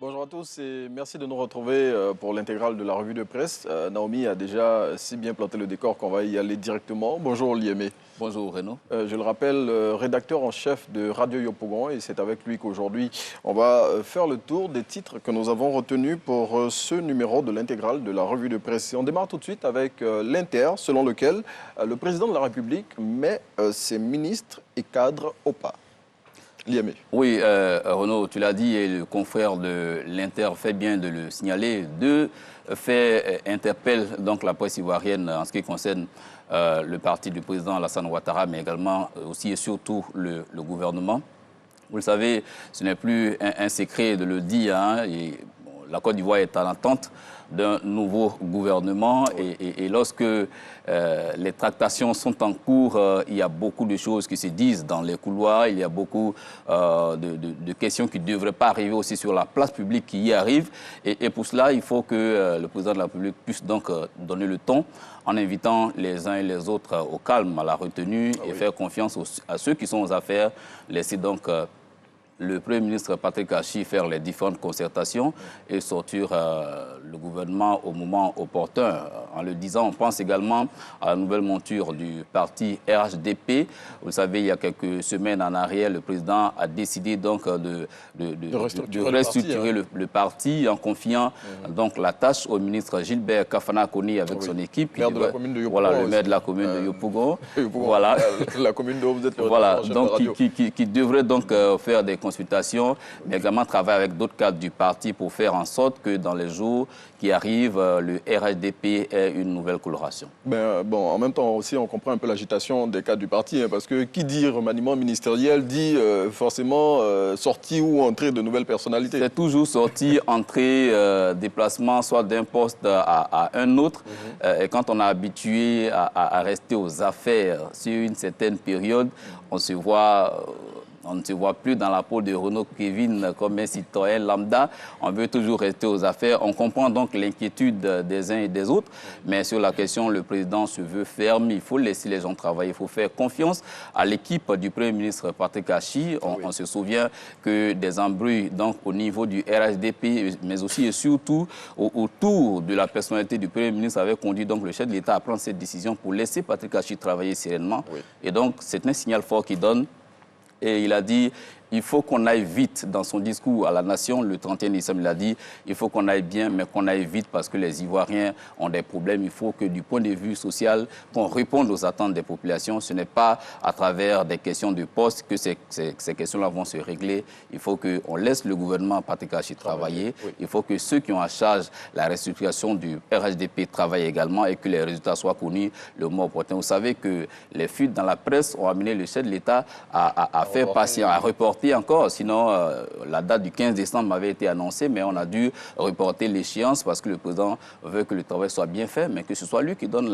Bonjour à tous et merci de nous retrouver pour l'intégrale de la revue de presse. Naomi a déjà si bien planté le décor qu'on va y aller directement. Bonjour Liémé. Bonjour Renaud. Je le rappelle, rédacteur en chef de Radio Yopougon et c'est avec lui qu'aujourd'hui on va faire le tour des titres que nous avons retenus pour ce numéro de l'intégrale de la revue de presse. Et on démarre tout de suite avec l'Inter, selon lequel le président de la République met ses ministres et cadres au pas. Liémé. Oui, Renaud, tu l'as dit et le confrère de l'Inter fait bien de le signaler. Deux faits interpellent donc la presse ivoirienne en ce qui concerne le parti du président Alassane Ouattara, mais également aussi et surtout le gouvernement. Vous le savez, ce n'est plus un secret de le dire. La Côte d'Ivoire est à l'attente d'un nouveau gouvernement et lorsque les tractations sont en cours, il y a beaucoup de choses qui se disent dans les couloirs, il y a beaucoup de questions qui ne devraient pas arriver aussi sur la place publique qui y arrivent et pour cela, il faut que le président de la République puisse donc donner le ton en invitant les uns et les autres au calme, à la retenue et faire confiance à ceux qui sont aux affaires, laisser donc le Premier ministre Patrick Achi faire les différentes concertations et sortir le gouvernement au moment opportun. En le disant, on pense également à la nouvelle monture du parti RHDP. Vous savez, il y a quelques semaines en arrière, le président a décidé donc de restructurer le parti en confiant donc la tâche au ministre Gilbert Kafana Koni avec son équipe. Maire de la commune de Yopougon. Voilà, le maire de la commune de Yopougon. Voilà. La commune de vous êtes le voilà, donc qui devrait donc faire des consultations, mais également travailler avec d'autres cadres du parti pour faire en sorte que dans les jours qui arrivent, le RHDP ait une nouvelle coloration. En même temps aussi, on comprend un peu l'agitation des cadres du parti, parce que qui dit remaniement ministériel dit forcément sortie ou entrée de nouvelles personnalités. C'est toujours sortie, entrée, déplacement, soit d'un poste à un autre. Et quand on est habitué à rester aux affaires sur une certaine période, on ne se voit plus dans la peau de Renaud Kevin comme un citoyen lambda. On veut toujours rester aux affaires. On comprend donc l'inquiétude des uns et des autres. Mais sur la question, le président se veut ferme. Il faut laisser les gens travailler. Il faut faire confiance à l'équipe du Premier ministre Patrick Achi. On se souvient que des embrouilles donc, au niveau du RHDP, mais aussi et surtout autour de la personnalité du Premier ministre avait conduit donc, le chef de l'État à prendre cette décision pour laisser Patrick Achi travailler sereinement. Oui. Et donc, c'est un signal fort qu'il donne. Et il a dit, il faut qu'on aille vite dans son discours à la nation. Le 31 décembre, il a dit, il faut qu'on aille bien, mais qu'on aille vite parce que les Ivoiriens ont des problèmes. Il faut que du point de vue social, qu'on réponde aux attentes des populations. Ce n'est pas à travers des questions de poste que ces questions-là vont se régler. Il faut qu'on laisse le gouvernement Patrick Achi travailler. Oui. Il faut que ceux qui ont à charge la restructuration du RHDP travaillent également et que les résultats soient connus le mois opportun. Vous savez que les fuites dans la presse ont amené le chef de l'État à faire passer, à reporter encore, sinon la date du 15 décembre avait été annoncée, mais on a dû reporter l'échéance parce que le président veut que le travail soit bien fait, mais que ce soit lui qui donne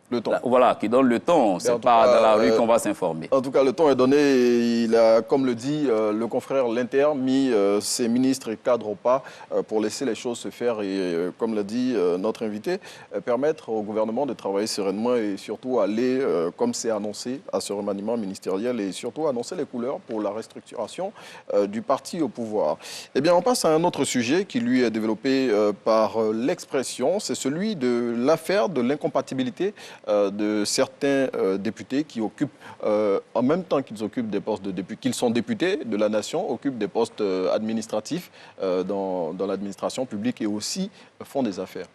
le ton. Voilà, qui donne le ton. C'est pas dans la rue qu'on va s'informer. En tout cas, le ton est donné et il a, comme le dit le confrère l'Inter, mis ses ministres et cadres au pas pour laisser les choses se faire et, comme l'a dit notre invité, permettre au gouvernement de travailler sereinement et surtout aller, comme c'est annoncé, à ce remaniement ministériel et surtout annoncer les couleurs pour la restructuration du parti au pouvoir. Eh bien, on passe à un autre sujet qui, lui, est développé par l'Expression. C'est celui de l'affaire de l'incompatibilité de certains députés qui occupent, en même temps qu'ils occupent des postes de députés, qu'ils sont députés de la nation, occupent des postes administratifs dans l'administration publique et aussi font des affaires.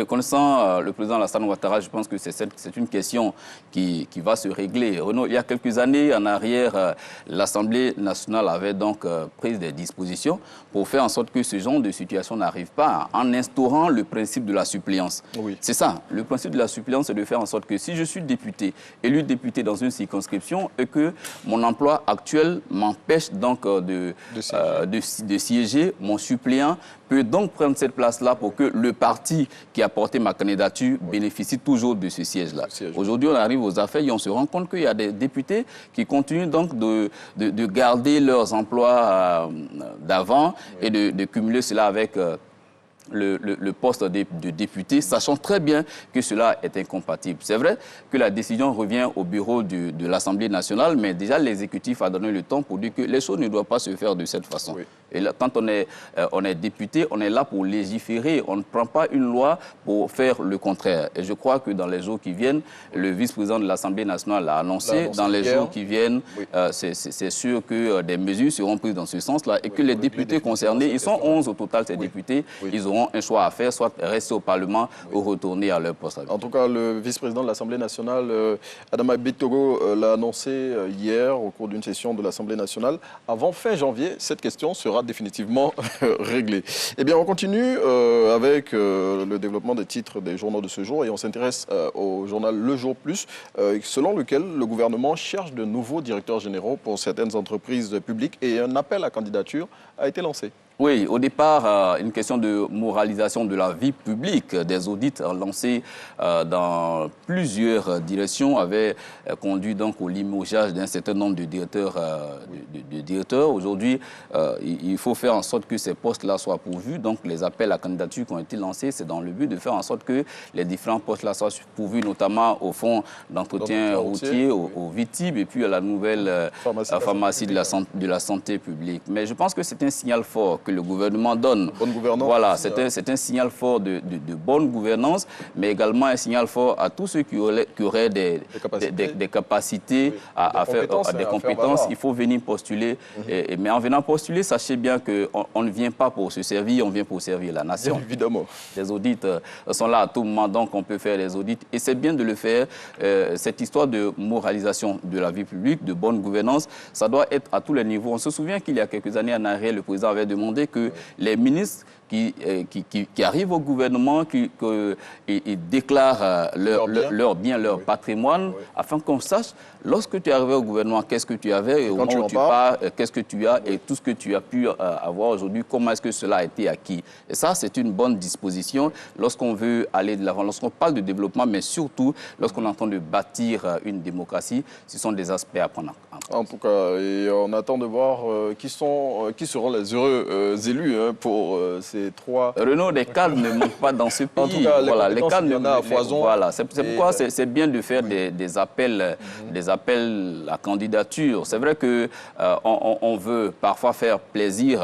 Connaissant le président Alassane Ouattara, je pense que c'est une question qui va se régler. Renaud, il y a quelques années en arrière, l'Assemblée nationale avait donc pris des dispositions pour faire en sorte que ce genre de situation n'arrive pas en instaurant le principe de la suppléance. Oui. C'est ça, le principe de la suppléance, c'est de faire en sorte que si je suis député, élu député dans une circonscription et que mon emploi actuel m'empêche donc de siéger, mon suppléant peut donc prendre cette place-là pour que le parti qui a porté ma candidature bénéficie toujours de ce siège-là. Aujourd'hui, on arrive aux affaires et on se rend compte qu'il y a des députés qui continuent donc de garder leurs emplois d'avant et de cumuler cela avec le poste de député, sachant très bien que cela est incompatible. C'est vrai que la décision revient au bureau de l'Assemblée nationale, mais déjà l'exécutif a donné le temps pour dire que les choses ne doivent pas se faire de cette façon. Oui. Et là, quand on est député, on est là pour légiférer. On ne prend pas une loi pour faire le contraire. Et je crois que dans les jours qui viennent, le vice-président de l'Assemblée nationale l'a annoncé. Dans les jours qui viennent, oui. C'est sûr que des mesures seront prises dans ce sens-là et que les députés concernés, ils sont 11 au total, ces députés, ils auront un choix à faire, soit rester au Parlement ou retourner à leur poste. En tout cas, le vice-président de l'Assemblée nationale, Adama Bitogo, l'a annoncé hier au cours d'une session de l'Assemblée nationale. Avant fin janvier, cette question sera définitivement réglée. Eh bien, on continue avec le développement des titres des journaux de ce jour et on s'intéresse au journal Le Jour Plus, selon lequel le gouvernement cherche de nouveaux directeurs généraux pour certaines entreprises publiques et un appel à candidature a été lancé. Oui, au départ, une question de moralisation de la vie publique. Des audits lancés dans plusieurs directions avaient conduit donc au limogeage d'un certain nombre de directeurs. Aujourd'hui, il faut faire en sorte que ces postes-là soient pourvus. Donc, les appels à candidature qui ont été lancés, c'est dans le but de faire en sorte que les différents postes-là soient pourvus, notamment au fonds d'entretien routier, au VITIB et puis à la nouvelle pharmacie de la santé publique. Mais je pense que c'est un signal fort que le gouvernement donne. Bonne gouvernance. Voilà, c'est un signal fort de bonne gouvernance, mais également un signal fort à tous ceux qui auraient des capacités oui. à faire des compétences. Il faut venir postuler. Mais en venant postuler, sachez bien qu'on ne vient pas pour se servir, on vient pour servir la nation. Bien évidemment. Les audits sont là à tout moment, donc on peut faire des audits. Et c'est bien de le faire. Cette histoire de moralisation de la vie publique, de bonne gouvernance, ça doit être à tous les niveaux. On se souvient qu'il y a quelques années en arrière, le président avait demandé que les ministres qui arrivent au gouvernement, ils déclarent leur bien, leur patrimoine, afin qu'on sache, lorsque tu es arrivé au gouvernement, qu'est-ce que tu avais, et au moment où tu pars, qu'est-ce que tu as, et tout ce que tu as pu avoir aujourd'hui, comment est-ce que cela a été acquis. Et ça, c'est une bonne disposition lorsqu'on veut aller de l'avant, lorsqu'on parle de développement, mais surtout lorsqu'on est en train de bâtir une démocratie, ce sont des aspects à prendre en compte. En tout cas, et on attend de voir qui seront les heureux élus pour ces trois... Renaud, les cadres ne manquent pas dans ce pays. En tout cas, voilà, les cadres, il y en a à foison. Voilà, c'est pourquoi c'est bien de faire des appels à candidature. C'est vrai qu'on veut parfois faire plaisir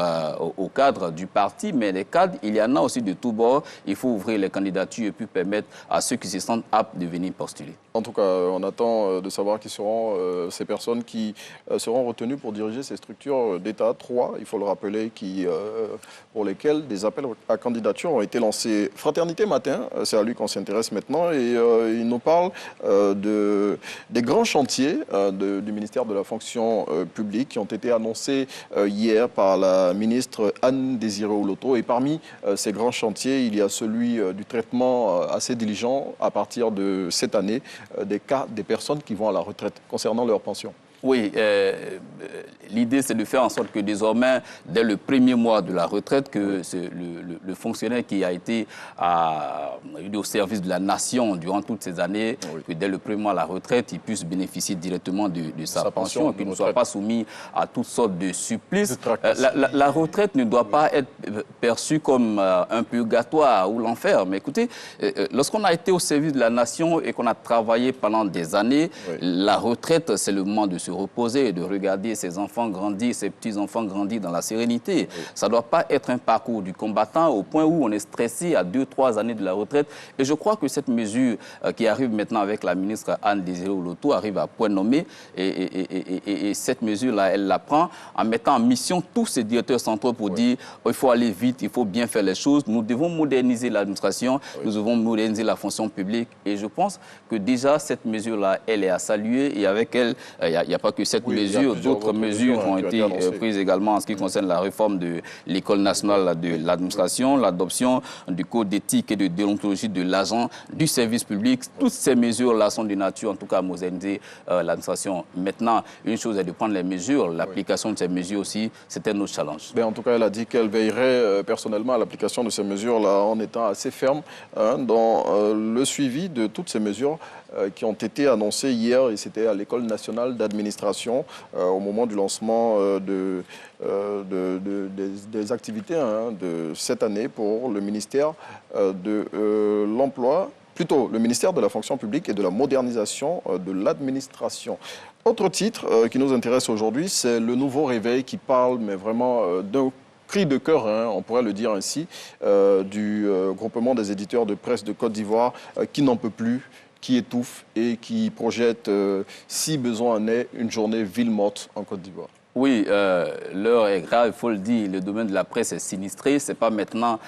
aux cadres du parti, mais les cadres, il y en a aussi de tous bords. Il faut ouvrir les candidatures et puis permettre à ceux qui se sentent aptes de venir postuler. En tout cas, on attend de savoir qui seront ces personnes qui seront retenues pour diriger ces structures d'État. 3, il faut le rappeler, pour lesquelles des appels à candidature ont été lancés. Fraternité Matin, c'est à lui qu'on s'intéresse maintenant, et il nous parle des grands chantiers du ministère de la fonction publique qui ont été annoncés hier par la ministre Anne Désiré Oloto. Et parmi ces grands chantiers, il y a celui du traitement assez diligent à partir de cette année des cas des personnes qui vont à la retraite concernant leur pension. Oui, l'idée c'est de faire en sorte que désormais, dès le premier mois de la retraite, que le fonctionnaire qui a été au service de la nation durant toutes ces années, que dès le premier mois de la retraite, il puisse bénéficier directement de sa pension, qu'il ne soit pas soumis à toutes sortes de supplices. La retraite ne doit pas être perçue comme un purgatoire ou l'enfer. Mais écoutez, lorsqu'on a été au service de la nation et qu'on a travaillé pendant des années, la retraite, c'est le moment de se reposer et de regarder ses enfants grandir, ses petits-enfants grandir dans la sérénité. Ça ne doit pas être un parcours du combattant au point où on est stressé à 2-3 années de la retraite. Et je crois que cette mesure qui arrive maintenant avec la ministre Anne Désiré Oloto arrive à point nommé. Et cette mesure-là, elle la prend en mettant en mission tous ces directeurs centraux pour dire il faut aller vite, il faut bien faire les choses. Nous devons moderniser l'administration, nous devons moderniser la fonction publique. Et je pense que déjà, cette mesure-là, elle est à saluer. Et avec elle, il n'y a pas que cette mesure, d'autres mesures ont été prises également en ce qui concerne la réforme de l'École nationale de l'administration, l'adoption du code d'éthique et de déontologie de l'agent du service public. Toutes ces mesures-là sont de nature, en tout cas, à moderniser l'administration. Maintenant, une chose est de prendre les mesures, l'application de ces mesures aussi, c'était notre challenge. En tout cas, elle a dit qu'elle veillerait personnellement à l'application de ces mesures-là en étant assez ferme dans le suivi de toutes ces mesures qui ont été annoncés hier, et c'était à l'École nationale d'administration, au moment du lancement des activités de cette année pour le ministère de l'Emploi, plutôt le ministère de la fonction publique et de la modernisation de l'administration. Autre titre qui nous intéresse aujourd'hui, c'est le nouveau réveil qui parle, mais vraiment d'un cri de cœur, on pourrait le dire ainsi, du groupement des éditeurs de presse de Côte d'Ivoire qui n'en peut plus, qui étouffe et qui projette, si besoin en est, une journée ville morte en Côte d'Ivoire. Oui, l'heure est grave, il faut le dire. Le domaine de la presse est sinistré. Ce n'est pas maintenant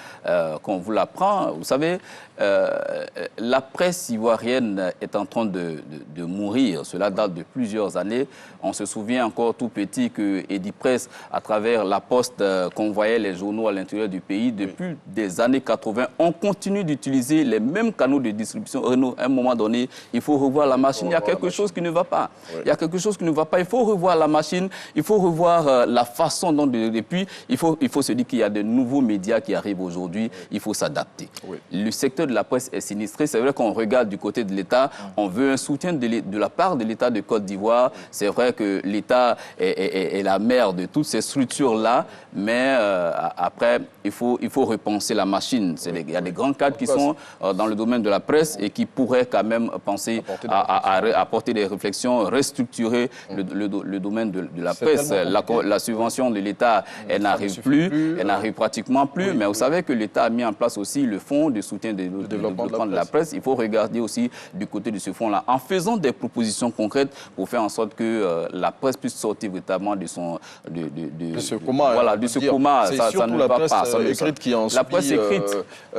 qu'on vous l'apprend. Vous savez, la presse ivoirienne est en train de mourir. Cela date de plusieurs années. On se souvient encore tout petit que Edipresse, à travers la Poste, convoyait les journaux à l'intérieur du pays. Depuis des années 80, on continue d'utiliser les mêmes canaux de distribution. À un moment donné, il faut revoir la machine. Il y a quelque chose qui ne va pas. Il y a quelque chose qui ne va pas. Il faut revoir la machine. Il faut revoir la façon dont... Et puis, il faut se dire qu'il y a de nouveaux médias qui arrivent aujourd'hui. Il faut s'adapter. Oui. Le secteur de la presse est sinistré. C'est vrai qu'on regarde du côté de l'État. On veut un soutien de la part de l'État de Côte d'Ivoire. C'est vrai que l'État est la mère de toutes ces structures-là. Mais après, il faut repenser la machine. Il y a des grands cadres qui sont dans le domaine de la presse et qui pourraient quand même penser à apporter des réflexions, restructurer le domaine de la presse. La subvention de l'État, elle n'arrive plus, elle n'arrive pratiquement plus. Mais vous savez que l'État a mis en place aussi le fonds de soutien du développement de la presse. Il faut regarder aussi du côté de ce fonds-là, en faisant des propositions concrètes pour faire en sorte que la presse puisse sortir véritablement de ce coma. Voilà, de ce coma. Ça ne va pas. Écrite qui en subit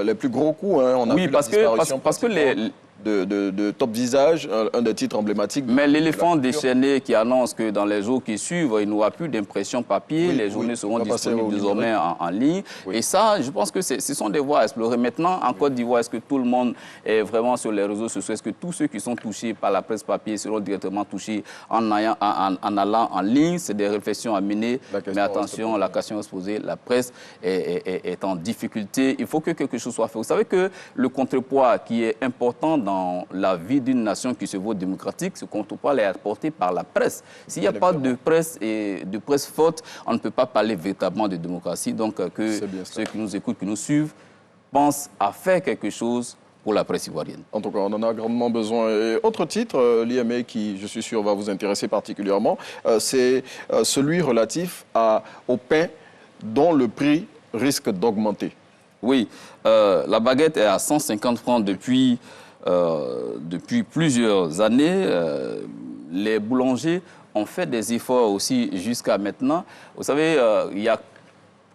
les plus gros coups. On a oui, vu parce que de Top Visage, un des titres emblématiques. Mais l'éléphant déchaîné qui annonce que dans les jours qui suivent, il n'y aura plus d'impression papier, les journées seront disponibles désormais en ligne. Oui. Et ça, je pense que ce sont des voies à explorer. Maintenant, en Côte d'Ivoire, est-ce que tout le monde est vraiment sur les réseaux sociaux? Est-ce que tous ceux qui sont touchés par la presse papier seront directement touchés en allant en ligne? C'est des réflexions à mener. Mais attention, la question à se poser, la presse est en difficulté. Il faut que quelque chose soit fait. Vous savez que le contrepoids qui est important dans la vie d'une nation qui se veut démocratique, ce contrepoids est apporté par la presse. S'il n'y a pas de presse et de presse forte, on ne peut pas parler véritablement de démocratie. Donc que ceux qui nous écoutent, qui nous suivent, pensent à faire quelque chose pour la presse ivoirienne. En tout cas, on en a grandement besoin. Et autre titre, l'IME, qui, je suis sûr, va vous intéresser particulièrement, c'est celui relatif au pain dont le prix risque d'augmenter. Oui, la baguette est à 150 francs depuis plusieurs années. Les boulangers ont fait des efforts aussi jusqu'à maintenant. Vous savez, il y a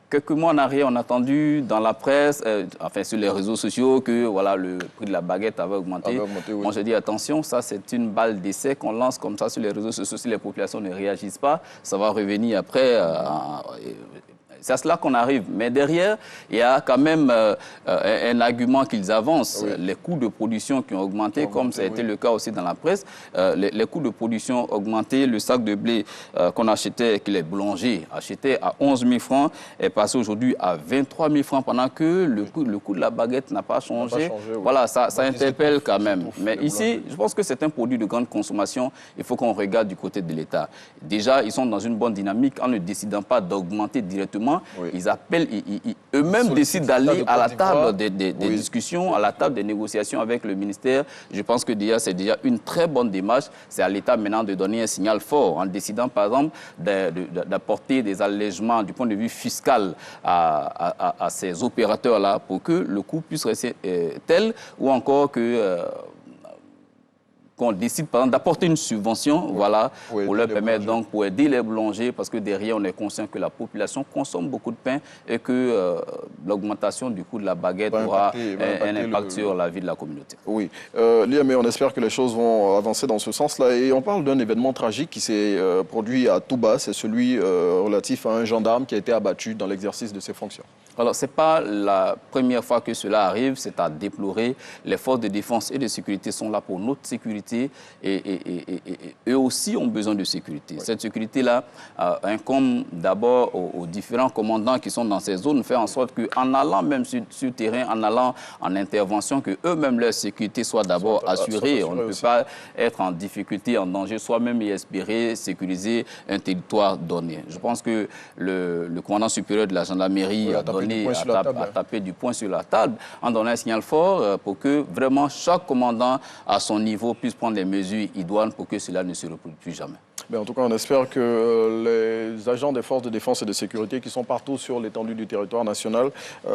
quelques mois en arrière, on a entendu dans la presse, enfin sur les réseaux sociaux, que voilà, le prix de la baguette avait augmenté. Oui. Moi, je dis attention, ça c'est une balle d'essai qu'on lance comme ça sur les réseaux sociaux. Si les populations ne réagissent pas, ça va revenir après. C'est à cela qu'on arrive. Mais derrière, il y a quand même un argument qu'ils avancent. Oui. Les coûts de production qui ont augmenté, comme ça a été le cas aussi dans la presse. Les coûts de production ont augmenté. Le sac de blé qu'on achetait, que les boulangers achetaient à 11 000 francs, est passé aujourd'hui à 23 000 francs, pendant que le coût de la baguette n'a pas changé. Voilà, ça interpelle quand même. Mais ici, je pense que c'est un produit de grande consommation. Il faut qu'on regarde du côté de l'État. Déjà, ils sont dans une bonne dynamique en ne décidant pas d'augmenter directement. Oui. Ils appellent, eux-mêmes décident d'aller à la table des discussions, à la table des négociations avec le ministère. Je pense que c'est déjà une très bonne démarche. C'est à l'État maintenant de donner un signal fort en décidant, par exemple, d'apporter des allègements du point de vue fiscal à ces opérateurs-là pour que le coût puisse rester tel, ou encore que... qu'on décide, par exemple, d'apporter une subvention, voilà, pour leur permettre, donc, pour aider les boulangers, parce que derrière, on est conscient que la population consomme beaucoup de pain et que l'augmentation du coût de la baguette aura un impact sur la vie de la communauté. Oui. Mais on espère que les choses vont avancer dans ce sens-là. Et on parle d'un événement tragique qui s'est produit à Touba. C'est celui relatif à un gendarme qui a été abattu dans l'exercice de ses fonctions. Alors, ce n'est pas la première fois que cela arrive, c'est à déplorer. Les forces de défense et de sécurité sont là pour notre sécurité. sécurité et eux aussi ont besoin de sécurité. Oui. Cette sécurité-là incombe d'abord aux différents commandants qui sont dans ces zones, faire en sorte qu'en allant même sur le terrain, en allant en intervention, que eux-mêmes leur sécurité soit d'abord assurée. On ne peut pas être en difficulté, en danger, soi-même y espérer sécuriser un territoire donné. Je pense que le commandant supérieur de la gendarmerie a tapé du poing sur la table en donnant un signal fort pour que vraiment chaque commandant à son niveau puisse prendre les mesures idoines pour que cela ne se reproduise plus jamais. Mais en tout cas, on espère que les agents des forces de défense et de sécurité qui sont partout sur l'étendue du territoire national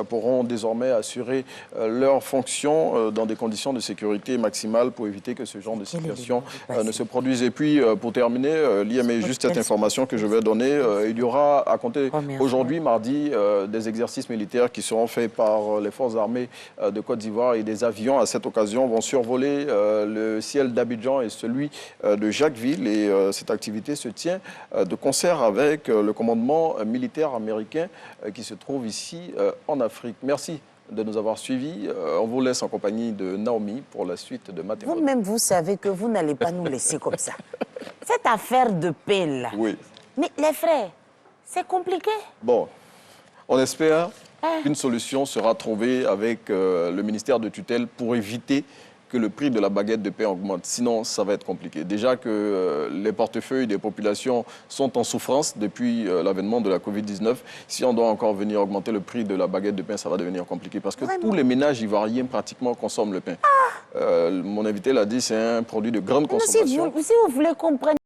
pourront désormais assurer leurs fonctions dans des conditions de sécurité maximale pour éviter que ce genre de situation ne se produise. Et puis, pour terminer, Liam, juste cette information que je vais donner. Il y aura, à compter aujourd'hui, mardi, des exercices militaires qui seront faits par les forces armées de Côte d'Ivoire et des avions, à cette occasion, vont survoler le ciel d'Abidjan et celui de Jacquesville. Et cette activité se tient de concert avec le commandement militaire américain qui se trouve ici en Afrique. Merci de nous avoir suivis. On vous laisse en compagnie de Naomi pour la suite de Matémode. Vous-même, vous savez que vous n'allez pas nous laisser comme ça. Cette affaire de paix là. Oui. Mais les frères, c'est compliqué. Bon, on espère qu'une solution sera trouvée avec le ministère de tutelle pour éviter que le prix de la baguette de pain augmente. Sinon, ça va être compliqué. Déjà que les portefeuilles des populations sont en souffrance depuis l'avènement de la Covid-19. Si on doit encore venir augmenter le prix de la baguette de pain, ça va devenir compliqué. Parce que tous les ménages ivoiriens pratiquement consomment le pain. Mon invité l'a dit, c'est un produit de grande consommation. Si vous voulez comprendre